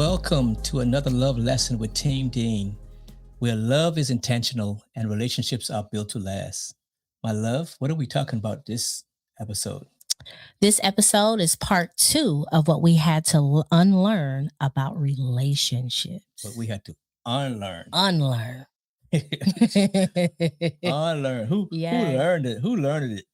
Welcome to another love lesson with Team Dean, where love is intentional and relationships are built to last. My love, what are we talking about this episode? This episode is part 2 of what we had to unlearn about relationships. What we had to unlearn. Unlearn. Unlearn. Who Yes. learned it? Who learned it?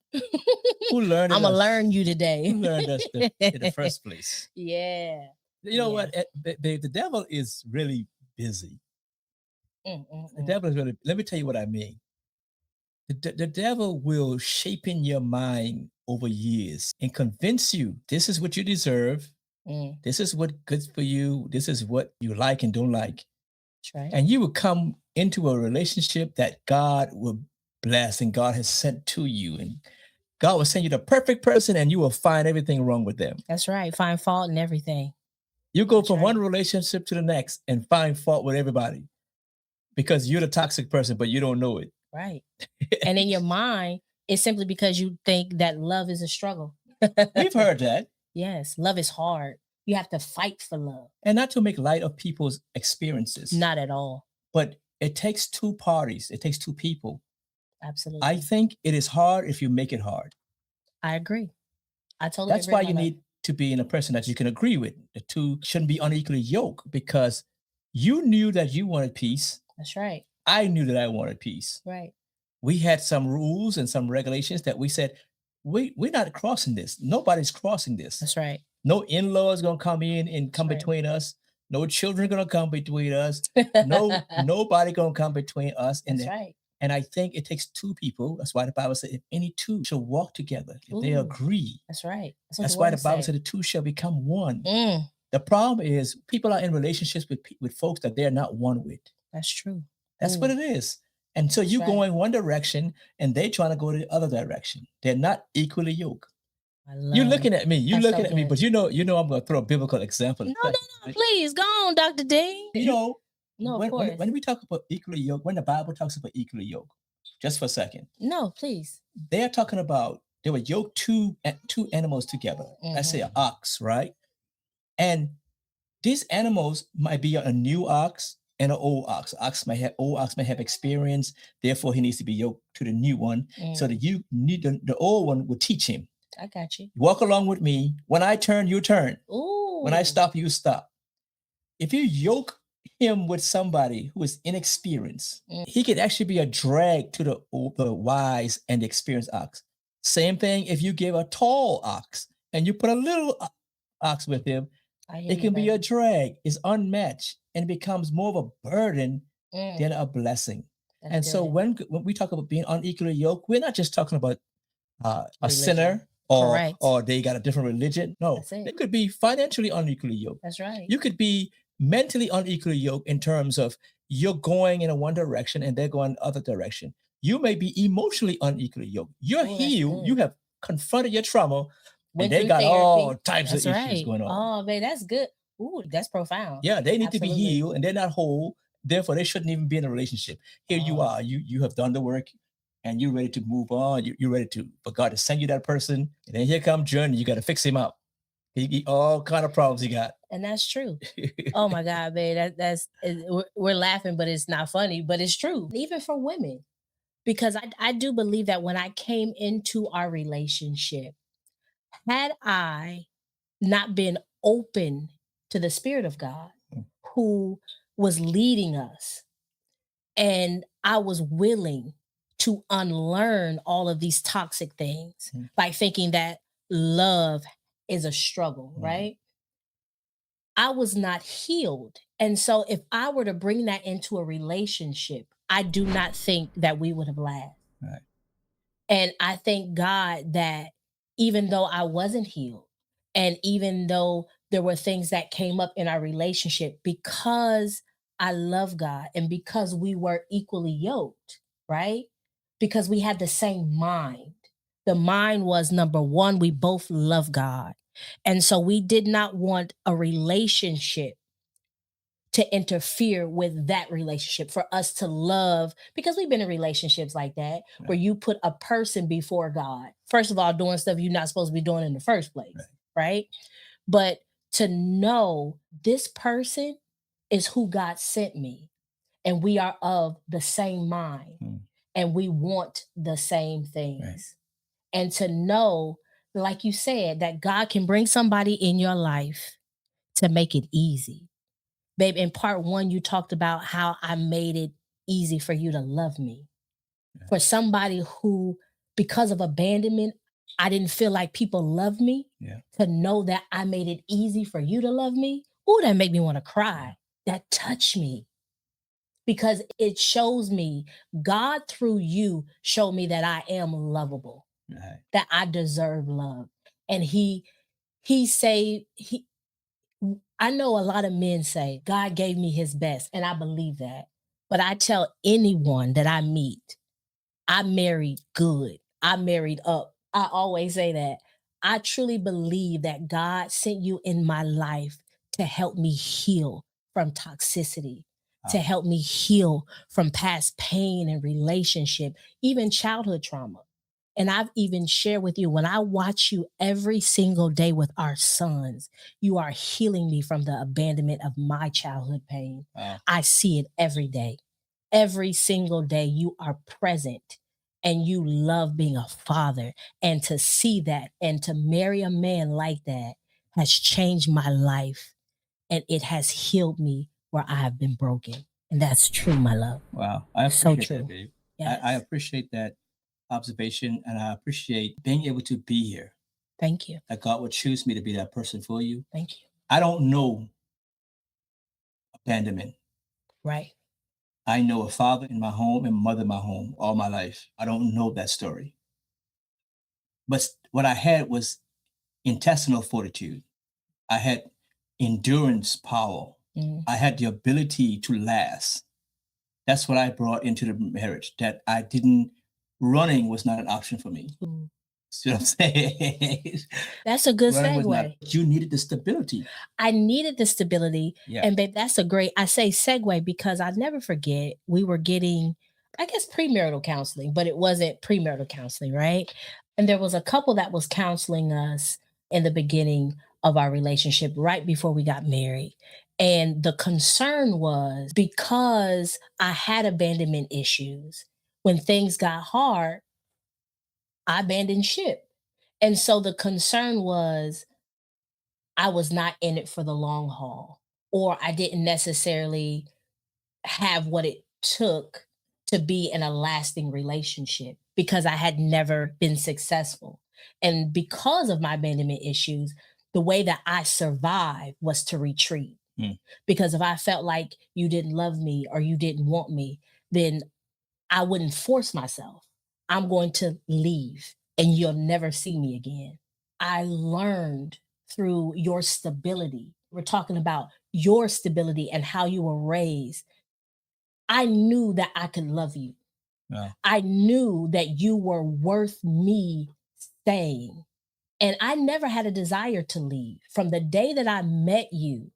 Who learned it? I'm going to learn you today. Who learned us in the first place? Yeah. You know Yeah. what? The devil is really busy. The devil is really, let me tell you what I mean. The devil will shape in your mind over years and convince you this is what you deserve. This is what good for you. This is what you like and don't like. That's right. And you will come into a relationship that God will bless and God has sent to you. And God will send you the perfect person and you will find everything wrong with them. That's right. Find fault in everything. You go from one relationship to the next and find fault with everybody because you're the toxic person, but you don't know it. Right. And in your mind, it's simply because you think that love is a struggle. We've heard that. Yes. Love is hard. You have to fight for love. And not to make light of people's experiences. Not at all. But it takes two parties. It takes two people. Absolutely. I think it is hard if you make it hard. I agree. I totally agree. That's why you need to be in a person that you can agree with. The two shouldn't be unequally yoked because you knew that you wanted peace. That's right. I knew that I wanted peace. Right. We had some rules and some regulations that we said, we're not crossing this. Nobody's crossing this. That's right. No in-laws going to come in and come between us. No children going to come between us. Nobody going to come between us. And That's right. And I think it takes two people. That's why the Bible said if any two shall walk together, if they agree. That's right. That's why the Bible said the two shall become one. The problem is people are in relationships with folks that they're not one with. That's true. That's what it is. And so you go in one direction and they trying to go the other direction. They're not equally yoked. You're looking at me. You're looking at me, but you know I'm going to throw a biblical example. No. Please, go on, Dr. D. When we talk about equally yoked, when the Bible talks about equally yoked, just for a second. No, please. They're talking about they were yoked two animals together. Let's say an ox, right? And these animals might be a new ox and an old ox. Old ox may have experience, therefore he needs to be yoked to the new one. So that you need the old one will teach him. I got you. Walk along with me. When I turn, you turn. Ooh. When I stop, you stop. If you yoke him with somebody who is inexperienced, he could actually be a drag to the wise and the experienced ox. Same thing if you give a tall ox and you put a little ox with him, it can be a drag. It's unmatched and becomes more of a burden than a blessing. That's good. So when we talk about being unequally yoked, we're not just talking about a sinner or they got a different religion. No, they could be financially unequally yoked. That's right. You could be mentally unequally yoked in terms of you're going in one direction and they're going the other direction. You may be emotionally unequally yoked. You're healed. You have confronted your trauma and they got all types of issues going on. Oh, man, that's good. Ooh, that's profound. Yeah, they need to be healed and they're not whole. Therefore, they shouldn't even be in a relationship. Here you are. You have done the work and you're ready to move on. You're ready for God to send you that person. And then here comes Journey. You got to fix him up. He all kind of problems he got. And that's true. Oh my God, babe. We're laughing, but it's not funny, but it's true. Even for women, because I do believe that when I came into our relationship, had I not been open to the Spirit of God who was leading us, and I was willing to unlearn all of these toxic things, like thinking that love is a struggle, right? I was not healed. And so if I were to bring that into a relationship, I do not think that we would have lasted. Right. And I thank God that even though I wasn't healed, and even though there were things that came up in our relationship, because I love God and because we were equally yoked, right? Because we had the same mind. The mind was, number one, we both love God. And so we did not want a relationship to interfere with that relationship, for us to love, because we've been in relationships like that, where you put a person before God. First of all, doing stuff you're not supposed to be doing in the first place, right? But to know this person is who God sent me, and we are of the same mind, and we want the same things. Right. And to know, like you said, that God can bring somebody in your life to make it easy. Babe, in part one, you talked about how I made it easy for you to love me. Yeah. For somebody who, because of abandonment, I didn't feel like people loved me. Yeah. To know that I made it easy for you to love me, ooh, that made me want to cry. That touched me because it shows me God through you showed me that I am lovable, Right. that I deserve love. And he saved, I know a lot of men say God gave me his best, and I believe that. But I tell anyone that I meet, I married good. I married up. I always say that. I truly believe that God sent you in my life to help me heal from toxicity, to help me heal from past pain and relationship, even childhood trauma. And I've even shared with you when I watch you every single day with our sons, you are healing me from the abandonment of my childhood pain. Wow. I see it every day. Every single day, you are present and you love being a father. And to see that and to marry a man like that has changed my life, and it has healed me where I have been broken. And that's true, my love. Wow. I So appreciate true. that, babe. Yes. I appreciate that observation, and I appreciate being able to be here. Thank you. That God would choose me to be that person for you. Thank you. I don't know abandonment. Right. I know a father in my home and mother in my home all my life. I don't know that story. But what I had was intestinal fortitude. I had endurance power. I had the ability to last. That's what I brought into the marriage, that I didn't, running was not an option for me. See what I'm saying? That's a good Running was not, segue. you needed the stability. I needed the stability. Yeah. And babe, that's a great, I say segue because I never forget we were getting, I guess, premarital counseling, but it wasn't premarital counseling, right? And there was a couple that was counseling us in the beginning of our relationship, right before we got married. And the concern was because I had abandonment issues, when things got hard, I abandoned ship. And so the concern was I was not in it for the long haul, or I didn't necessarily have what it took to be in a lasting relationship because I had never been successful. And because of my abandonment issues, the way that I survived was to retreat. Because if I felt like you didn't love me or you didn't want me, then I wouldn't force myself. I'm going to leave and you'll never see me again. I learned through your stability. We're talking about your stability and how you were raised. I knew that I could love you. Yeah. I knew that you were worth me staying. And I never had a desire to leave. From the day that I met you,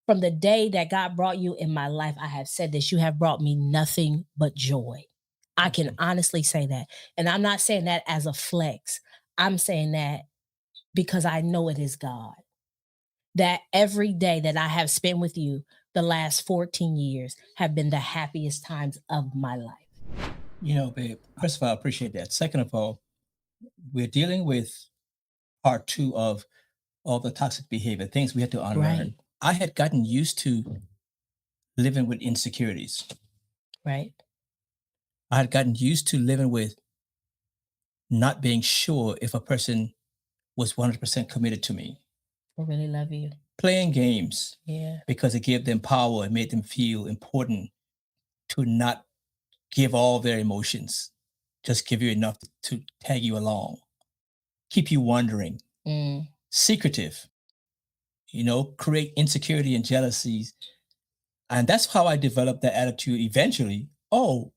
from the day that God brought you in my life, I have said this, you have brought me nothing but joy. I can honestly say that. And I'm not saying that as a flex. I'm saying that because I know it is God. That every day that I have spent with you the last 14 years have been the happiest times of my life. You know, babe, first of all, I appreciate that. Second of all, we're dealing with part two of all the toxic behavior, things we had to unlearn. Right. I had gotten used to living with insecurities. Right. I had gotten used to living with not being sure if a person was 100% committed to me. I really love you. Playing games. Yeah. Because it gave them power and made them feel important to not give all their emotions, just give you enough to tag you along, keep you wondering, secretive, create insecurity and jealousies. And that's how I developed that attitude eventually. Oh,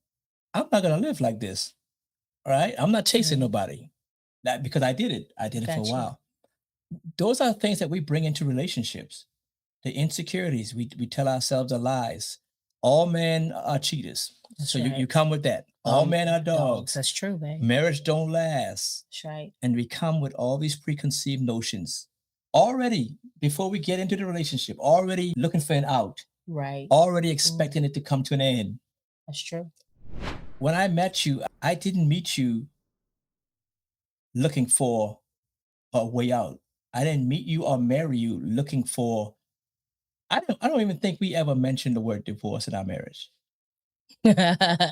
I'm not going to live like this. All right. I'm not chasing nobody. That because I did it. I did it for a while. Those are things that we bring into relationships. The insecurities. We tell ourselves the lies. All men are cheaters. That's so right. you come with that. All men are dogs. That's true, babe. Marriage don't last. That's right. And we come with all these preconceived notions. already, before we get into the relationship, already looking for an out, Right. already expecting it to come to an end. That's true. When I met you, I didn't meet you looking for a way out. I didn't meet you or marry you looking for. I don't even think we ever mentioned the word divorce in our marriage. Yeah, I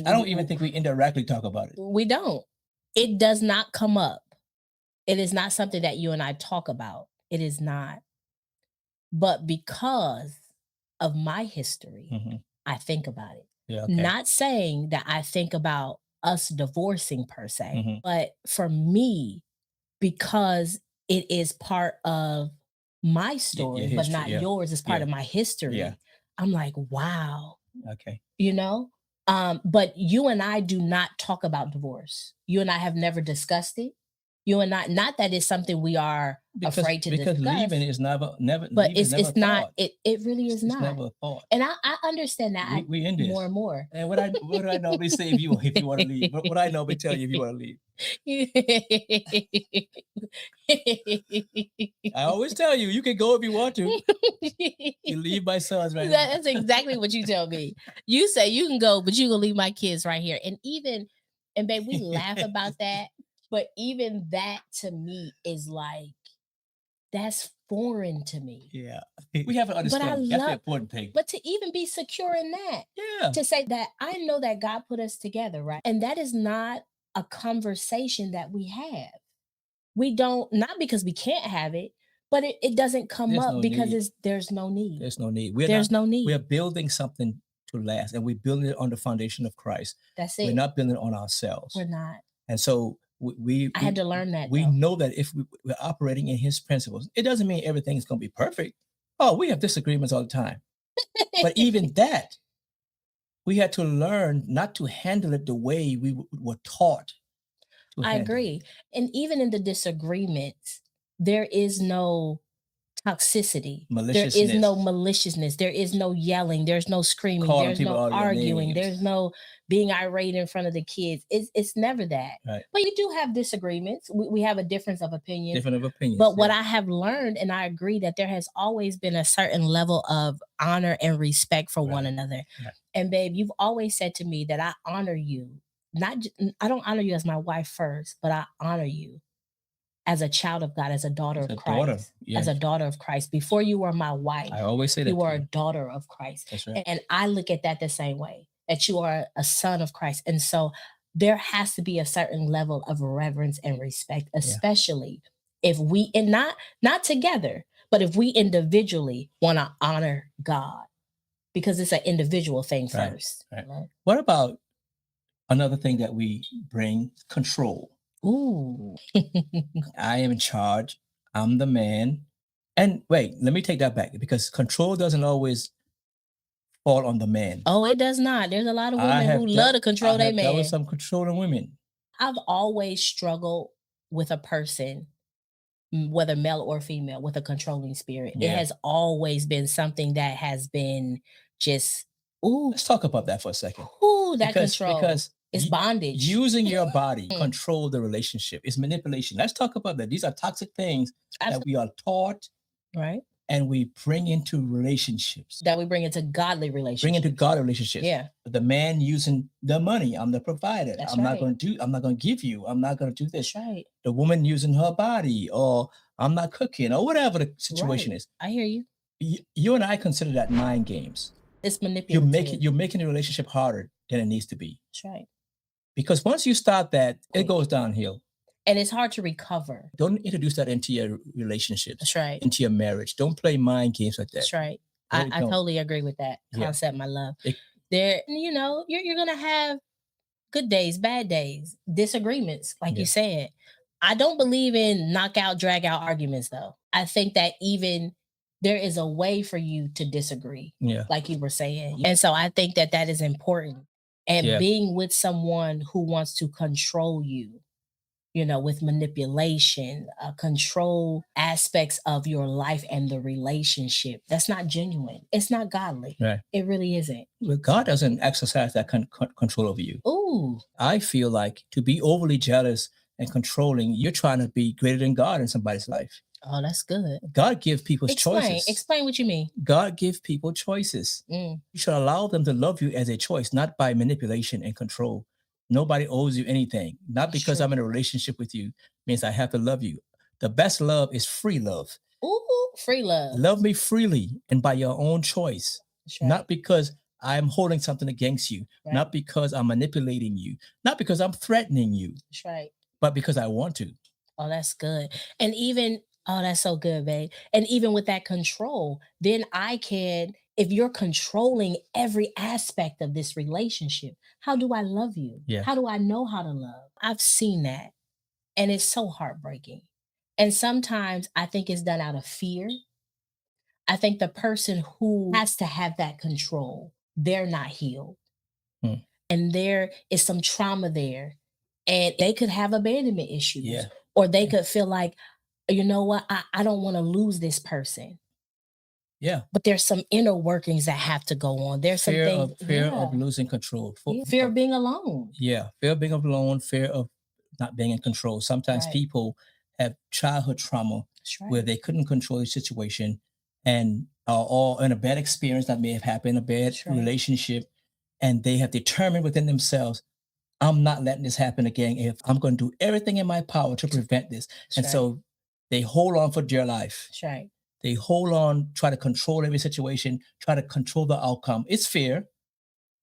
don't even think we indirectly talk about it. We don't. It does not come up. It is not something that you and I talk about. It is not. But because of my history, I think about it. Yeah, okay. Not saying that I think about us divorcing per se, but for me, because it is part of my story, but history, not yours, it's part of my history. Yeah. I'm like, wow. Okay. You know? But you and I do not talk about divorce. You and I have never discussed it. You and I, not that it's something we are afraid to because discuss. leaving is never, But leaving is never it's not. thought. It really is It's not. never a thought. And I understand that We in this. more and more. And what do I normally say if you want to leave? What I normally tell you if you want to leave? I always tell you, you can go if you want to. You leave my sons right now. That's exactly what you tell me. You say you can go, but you gonna leave my kids right here. And babe, we laugh about that, but even that to me is like, that's foreign to me. Yeah. We have to understand. That's the important thing. But to even be secure in that. Yeah. To say that I know that God put us together, right? And that is not a conversation that we have. We don't, not because we can't have it, but it doesn't come up because there's no need. There's no need. No need. We are building something to last, and we're building it on the foundation of Christ. That's it. We're not building it on ourselves. We're not. And so I had to learn that. We know that if we're operating in His principles, it doesn't mean everything is going to be perfect. Oh, we have disagreements all the time. But even that, we had to learn not to handle it the way we were taught. I agree. And even in the disagreements, there is no toxicity. There is no maliciousness. There is no yelling. There's no screaming. There's no arguing. There's no being irate in front of the kids. It's never that. Right. But you do have disagreements. We have a difference of opinion. Opinions. But what I have learned, and I agree, that there has always been a certain level of honor and respect for one another. Right. And babe, you've always said to me that I honor you. I don't honor you as my wife first, but I honor you as a child of God, as a daughter of Christ, as a daughter of Christ. Before you were my wife, I always say that you were a daughter of Christ. That's right. And I look at that the same way, that you are a son of Christ. And so there has to be a certain level of reverence and respect, especially if we, and not together, but if we individually want to honor God, because it's an individual thing first. Right. What about another thing that we bring? Control. Ooh. I am in charge. I'm the man. And wait, let me take that back, because control doesn't always fall on the man. Oh, it does not. There's a lot of women who love to control their man. There was some controlling women. I've always struggled with a person, whether male or female, with a controlling spirit. Yeah. It has always been something that has been just, ooh. Let's talk about that for a second. Ooh, that control. Because it's bondage. Using your body control the relationship. It's manipulation. Let's talk about that. These are toxic things that we are taught, right? And we bring into relationships. That we bring into godly relationships. Yeah. The man using the money. I'm the provider. That's I'm not going to give you. I'm not going to do this. That's right. The woman using her body, or I'm not cooking, or whatever the situation is. I hear you. You and I consider that mind games. It's manipulative. You're making the relationship harder than it needs to be. That's right. Because once you start that, it goes downhill. And it's hard to recover. Don't introduce that into your relationships. That's right. Into your marriage. Don't play mind games like that. That's right. I totally agree with that concept, my love. You're going to have good days, bad days, disagreements, like you said. I don't believe in knockout, drag out arguments, though. I think that even there is a way for you to disagree, like you were saying. And so I think that is important. And being with someone who wants to control you, with manipulation, control aspects of your life and the relationship, that's not genuine. It's not godly. Right. It really isn't. Well, God doesn't exercise that control over you. Ooh. I feel like to be overly jealous and controlling, you're trying to be greater than God in somebody's life. Oh, that's good. God gives people choices. Explain what you mean. God gives people choices. You should allow them to love you as a choice, not by manipulation and control. Nobody owes you anything. Not That's because true. I'm in a relationship with you means I have to love you. The best love is free love. Ooh, free love. Love me freely and by your own choice. That's right. Not because I'm holding something against you, Right. not because I'm manipulating you, not because I'm threatening you, That's right. but because I want to. Oh, that's good. And even, oh, that's so good, babe. And even with that control, then I can, if you're controlling every aspect of this relationship, how do I love you? Yeah. How do I know how to love? I've seen that. And it's so heartbreaking. And sometimes I think it's done out of fear. I think the person who has to have that control, they're not healed. And there is some trauma there. And they could have abandonment issues. Yeah. Or they could feel like, you know what, I don't want to lose this person. Yeah. But there's some inner workings that have to go on. There's some things. Fear of losing control. Fear of being alone. Yeah. Fear of being alone, fear of not being in control. Sometimes people have childhood trauma where they couldn't control the situation and are all in a bad experience that may have happened, a bad relationship, and they have determined within themselves, I'm not letting this happen again. If I'm going to do everything in my power to prevent this. So they hold on for dear life. That's right. They hold on, try to control every situation, try to control the outcome. It's fear.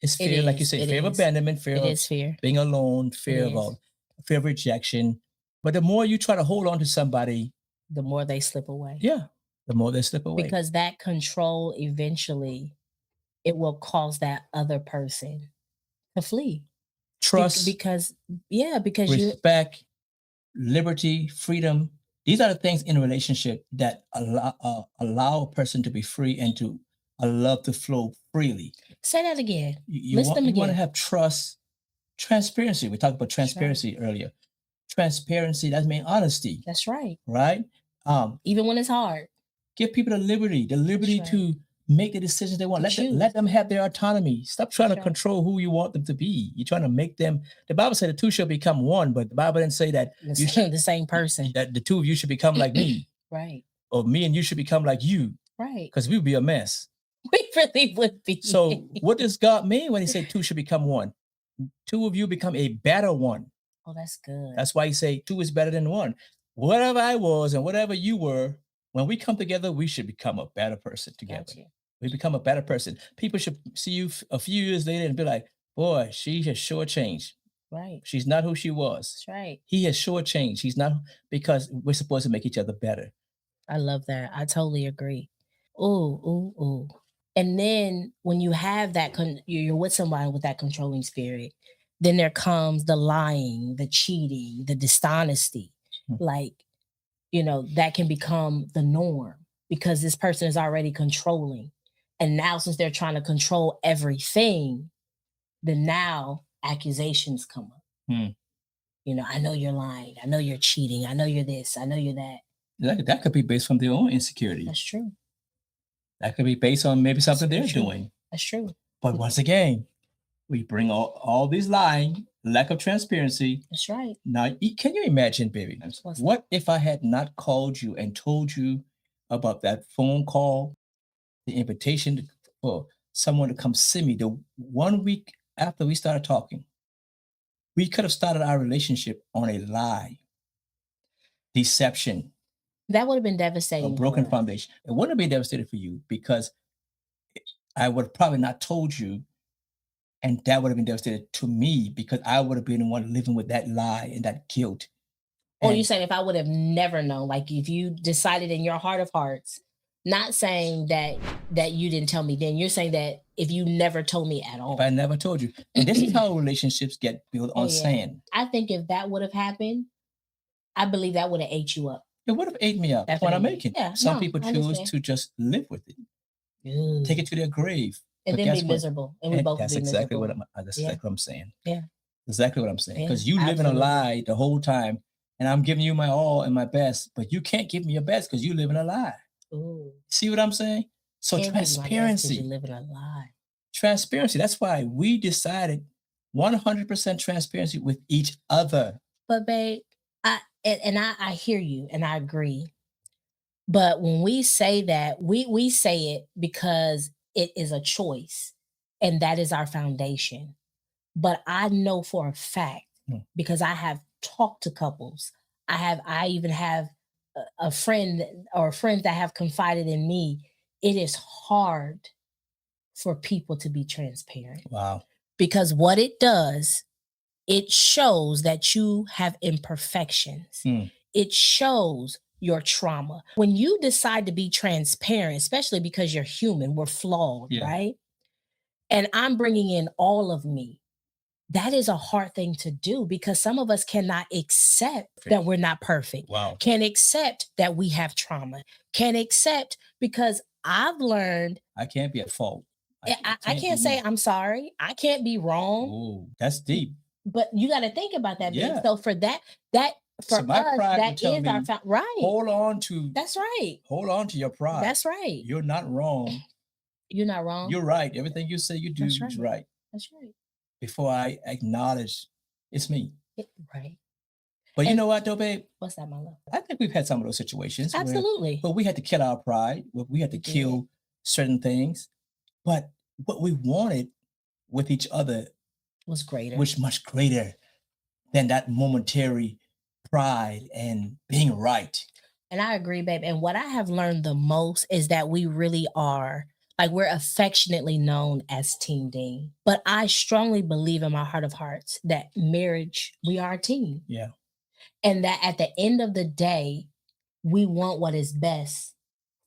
It's fear, like you say, fear of abandonment, fear of being alone, fear of rejection. But the more you try to hold on to somebody, the more they slip away. Yeah, the more they slip away. Because that control eventually, it will cause that other person to flee. Trust, because respect, liberty, freedom. These are the things in a relationship that allow a person to be free and to love to flow freely. Say that again. You want to have trust, transparency. We talked about transparency earlier. Transparency, that means honesty. That's right. Right? Even when it's hard. Give people the liberty to make the decisions they want. Let them have their autonomy. Stop trying to control who you want them to be. You're trying to make them. The Bible said the two shall become one, but the Bible didn't say that the same person. That the two of you should become like me. Right. Or me and you should become like you. Right. Because we would be a mess. We really would be. So what does God mean when he said two should become one? Two of you become a better one. Oh, that's good. That's why he say two is better than one. Whatever I was and whatever you were, when we come together, we should become a better person together. Gotcha. We become a better person. People should see you a few years later and be like, boy, she has sure changed. Right. She's not who she was. That's right. He has sure changed. He's not, because we're supposed to make each other better. I love that. I totally agree. Ooh. And then when you have that, you're with somebody with that controlling spirit, then there comes the lying, the cheating, the dishonesty. Like, that can become the norm because this person is already controlling. And now since they're trying to control everything, then now accusations come up. I know you're lying. I know you're cheating. I know you're this. I know you're that. That could be based on their own insecurity. That's true. That could be based on maybe something they're doing. That's true. But once again, we bring all these lying, lack of transparency. That's right. Now, can you imagine, baby? What if I had not called you and told you about that phone call, the invitation for someone to come see me the 1 week after we started talking? We could have started our relationship on a lie, deception. That would have been devastating. A broken foundation. It wouldn't have been devastating for you because I would have probably not told you, and that would have been devastating to me because I would have been the one living with that lie and that guilt. Or you saying if I would have never known, like if you decided in your heart of hearts, not saying that you didn't tell me then, you're saying that if you never told me at all. If I never told you. And this is how relationships get built on sand. I think if that would have happened, I believe that would have ate you up. It would have ate me up. That's what I'm making. Yeah, Some people choose to just live with it. Take it to their grave. And then be miserable. And we both that's be exactly miserable. That's exactly what I'm saying. Yeah. Exactly what I'm saying. Because you live in a lie the whole time, and I'm giving you my all and my best, but you can't give me your best because you live in a lie. Ooh. See what I'm saying? So transparency. You live in a lie. Transparency. That's why we decided 100% transparency with each other. But babe, I hear you and I agree. But when we say that, we say it because it is a choice and that is our foundation. But I know for a fact Mm. because I have talked to couples. I even have a friend or friends that have confided in me. It is hard for people to be transparent Wow. because what it does, it shows that you have imperfections. Mm. It shows your trauma. When you decide to be transparent, especially because you're human, we're flawed, Yeah. right? And I'm bringing in all of me. That is a hard thing to do because some of us cannot accept that we're not perfect. Wow. Can accept that we have trauma. Can accept because I've learned I can't be at fault. I can't say I'm sorry. I can't be wrong. Oh, that's deep. But you got to think about that, babe. Yeah. So for that So for my us, pride would that tell is our me, right. That's right. Hold on to your pride. That's right. You're not wrong. You're not wrong. You're right. Everything you say you do That's is right. right. That's right. Before I acknowledge it's me. Right. But you And know what, though, babe? what's that, my love? I think we've had some of those situations Absolutely. where we had to kill our pride, where we had to We did. kill certain things. But what we wanted with each other Was greater. was much greater than that momentary pride and being right. And I agree, babe. And what I have learned the most is that we really are like we're affectionately known as Team Dean. But I strongly believe in my heart of hearts that marriage, we are a team. Yeah. And that at the end of the day, we want what is best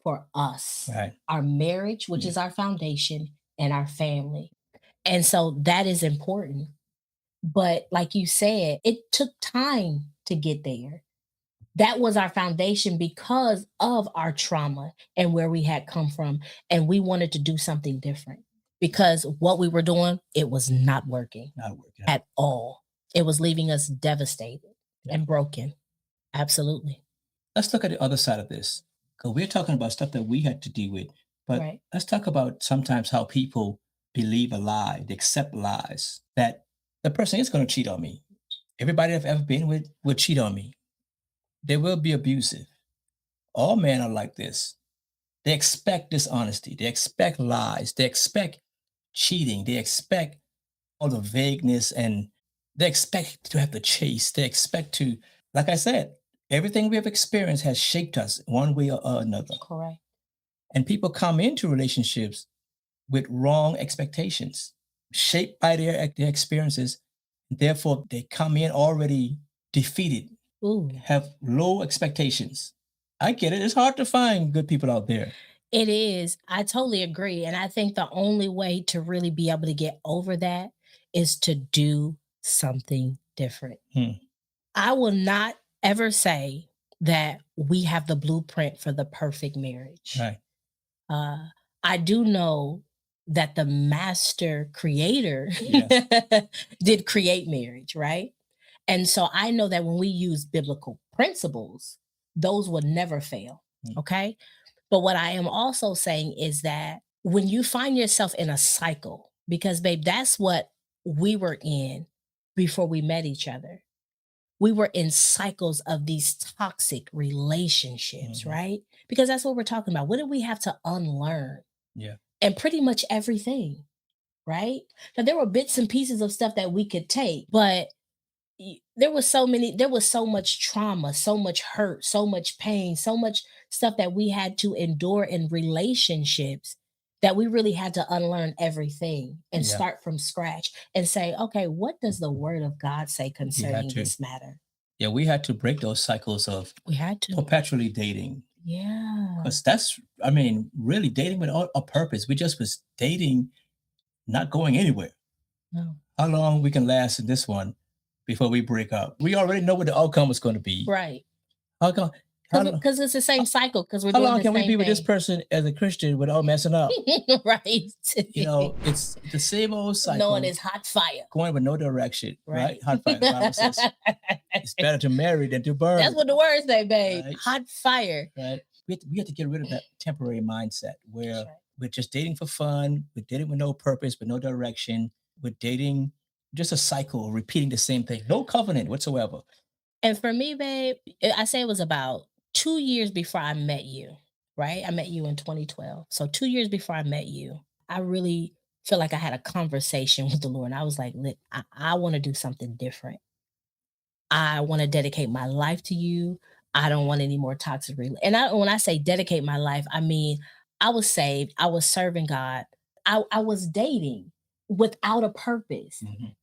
for us, Right. our marriage, which is our foundation, and our family. And so that is important. But like you said, it took time to get there. That was our foundation because of our trauma and where we had come from. And we wanted to do something different because what we were doing, it was not working Not working. at all. It was leaving us devastated Yeah. and broken. Absolutely. Let's look at the other side of this. Because we're talking about stuff that we had to deal with. But Right. let's talk about sometimes how people believe a lie, they accept lies, that the person is going to cheat on me. Everybody I've ever been with will cheat on me. They will be abusive. All men are like this. They expect dishonesty. They expect lies. They expect cheating. They expect all the vagueness and they expect to have to chase. They expect to, like I said, everything we have experienced has shaped us one way or another. Correct. And people come into relationships with wrong expectations, shaped by their experiences. Therefore, they come in already defeated, Ooh. have low expectations. I get it. It's hard to find good people out there. It is. I totally agree. And I think the only way to really be able to get over that is to do something different. I will not ever say that we have the blueprint for the perfect marriage. Right. I do know that the master creator Yeah. did create marriage, right? And so I know that when we use biblical principles, those would never fail. Okay. But what I am also saying is that when you find yourself in a cycle, because babe, that's what we were in before we met each other. We were in cycles of these toxic relationships, right? Because that's what we're talking about. What did we have to unlearn? Yeah. And pretty much everything, right? Now there were bits and pieces of stuff that we could take, but there was so much trauma, so much hurt, so much pain, so much stuff that we had to endure in relationships that we really had to unlearn everything and Yeah. start from scratch and say, okay, what does the word of God say concerning to. this matter? Yeah, we had to break those cycles of We had to. perpetually dating. Yeah. Because that's, I mean, really dating with a purpose. We just was dating, not going anywhere. No. How long we can last in this one before we break up? We already know what the outcome is going to be. Right. How come? Because it's the same cycle. Because we're How doing long the can we same be with this thing. person as a Christian without messing up? Right. You know, it's the same old cycle. Knowing it's hot fire. Going with no direction, right? Right. Hot fire. The Bible says it's better to marry than to burn. That's what the words say, babe. Right. Hot fire. Right. We have to get rid of that temporary mindset where That's right. we're just dating for fun. We're dating with no purpose, with no direction. We're dating just a cycle, repeating the same thing. No covenant whatsoever. And for me, babe, I say it was about 2 years before I met you, right? I met you in 2012. So 2 years before I met you, I really feel like I had a conversation with the Lord, and I was like, "Look, I wanna do something different. I wanna dedicate my life to you. I don't want any more toxic and when I say dedicate my life, I mean, I was saved, I was serving God, I was dating without a purpose,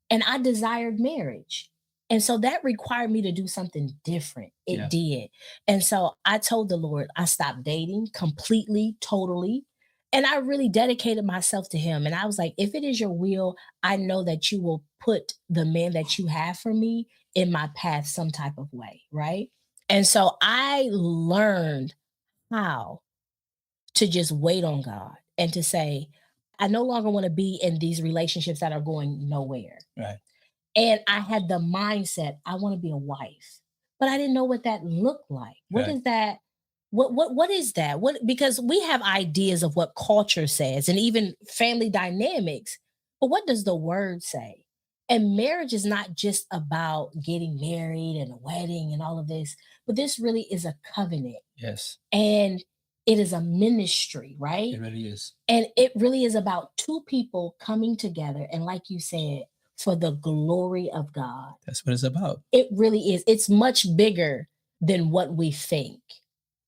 and I desired marriage. And so that required me to do something different. It Yeah. did. And so I told the Lord, I stopped dating completely, totally. And I really dedicated myself to Him. And I was like, if it is your will, I know that you will put the man that you have for me in my path some type of way, right? And so I learned how to just wait on God and to say, I no longer want to be in these relationships that are going nowhere. Right. And I had the mindset, I want to be a wife. But I didn't know what that looked like. What Right. is that? What is that? What because we have ideas of what culture says and even family dynamics, but what does the word say? And marriage is not just about getting married and a wedding and all of this, but this really is a covenant. Yes. And it is a ministry, right? It really is. And it really is about two people coming together. And like you said, for the glory of God. That's what it's about. It really is. It's much bigger than what we think.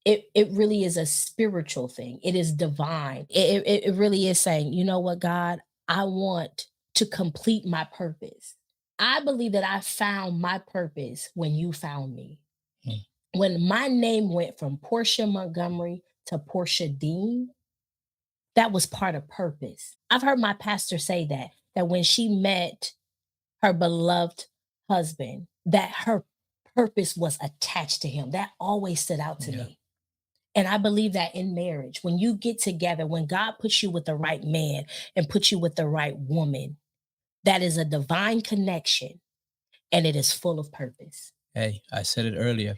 It really is a spiritual thing. It is divine. It really is saying, you know what, God, I want to complete my purpose. I believe that I found my purpose when you found me. Hmm. When my name went from Portia Montgomery to Portia Dean, that was part of purpose. I've heard my pastor say that when she met her beloved husband, that her purpose was attached to him. That always stood out to Yeah. me. And I believe that in marriage, when you get together, when God puts you with the right man and puts you with the right woman, that is a divine connection and it is full of purpose. Hey, I said it earlier.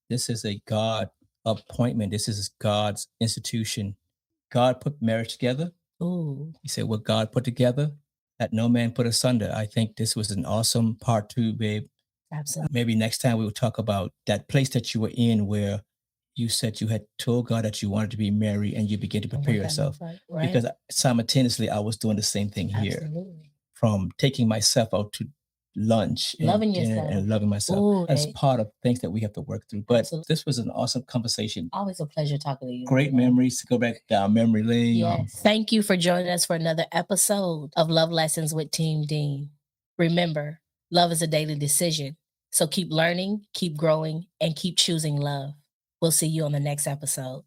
This is a God appointment. This is God's institution. God put marriage together. Ooh, He said, what God put together, that no man put asunder. I think this was an awesome part two, babe. absolutely. Maybe next time we will talk about that place that you were in where you said you had told God that you wanted to be married and you began to And prepare what that yourself. looks like, right? Because simultaneously, I was doing the same thing here, Absolutely. from taking myself out to lunch and Loving dinner yourself. and loving myself. Ooh, That's that part of things that we have to work through. But absolutely. this was an awesome conversation. Always a pleasure talking to you. Great man. memories to go back down memory lane. Yes. Thank you for joining us for another episode of Love Lessons with Team Dean. Remember, love is a daily decision. So keep learning, keep growing, and keep choosing love. We'll see you on the next episode.